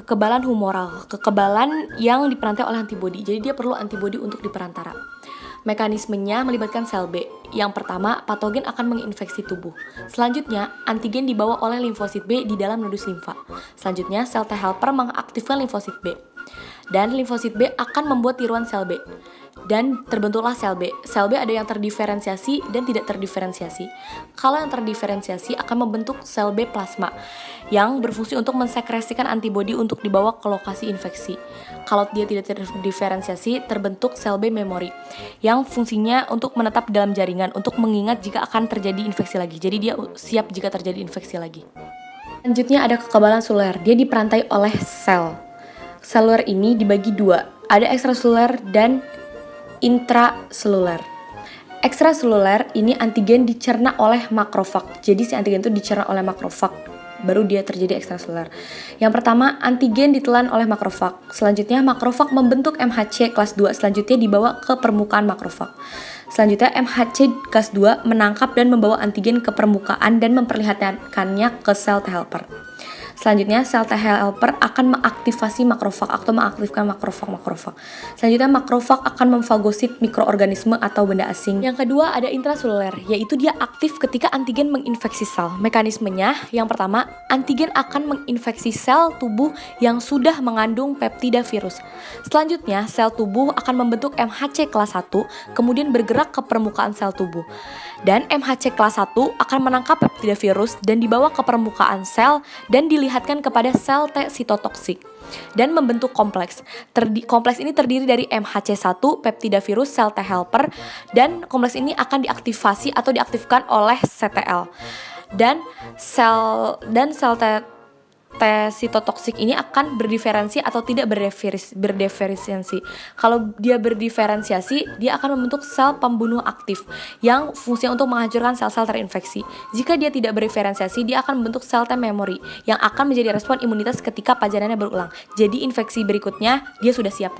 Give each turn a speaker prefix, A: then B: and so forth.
A: kekebalan humoral, kekebalan yang diperantai oleh antibodi. Jadi dia perlu antibodi untuk diperantara. Mekanismenya melibatkan sel B. Yang pertama, patogen akan menginfeksi tubuh. Selanjutnya, antigen dibawa oleh limfosit B di dalam nodus limfa. Selanjutnya, sel T helper mengaktifkan limfosit B. Dan limfosit B akan membuat tiruan sel B. Dan terbentuklah sel B. Sel B ada yang terdiferensiasi dan tidak terdiferensiasi. Kalau yang terdiferensiasi akan membentuk sel B plasma yang berfungsi untuk mensekresikan antibodi untuk dibawa ke lokasi infeksi. Kalau dia tidak terdiferensiasi, terbentuk sel B memori yang fungsinya untuk menetap dalam jaringan untuk mengingat jika akan terjadi infeksi lagi. Jadi dia siap jika terjadi infeksi lagi. Selanjutnya ada kekebalan seluler. Dia diperantai oleh sel. Seluler ini dibagi dua. Ada ekstraseluler dan intraseluler. Ekstraseluler ini antigen dicerna oleh makrofag. Jadi si antigen itu dicerna oleh makrofag, baru dia terjadi ekstraseluler. Yang pertama, antigen ditelan oleh makrofag. Selanjutnya, makrofag membentuk MHC kelas 2. Selanjutnya dibawa ke permukaan makrofag. Selanjutnya, MHC kelas 2 menangkap dan membawa antigen ke permukaan dan memperlihatkannya ke sel T helper. Selanjutnya, sel T helper akan mengaktifasi makrofag atau mengaktifkan makrofag. Selanjutnya, makrofag akan memfagosit mikroorganisme atau benda asing. Yang kedua, ada intraseluler, yaitu dia aktif ketika antigen menginfeksi sel. Mekanismenya, yang pertama, antigen akan menginfeksi sel tubuh yang sudah mengandung peptida virus. Selanjutnya, sel tubuh akan membentuk MHC kelas 1, kemudian bergerak ke permukaan sel tubuh. Dan MHC kelas 1 akan menangkap peptida virus dan dibawa ke permukaan sel dan dilihatkan kepada sel T sitotoksik dan membentuk kompleks. Kompleks ini terdiri dari MHC1, peptida virus, sel T helper, dan kompleks ini akan diaktifasi atau diaktifkan oleh CTL. Dan sel T sitotoksik ini akan berdiferensi atau tidak berdiferensiasi. Kalau dia berdiferensiasi, dia akan membentuk sel pembunuh aktif yang fungsinya untuk menghancurkan sel-sel terinfeksi. Jika dia tidak berdiferensiasi, dia akan membentuk sel T memory yang akan menjadi respon imunitas ketika pajarannya berulang. Jadi infeksi berikutnya dia sudah siap.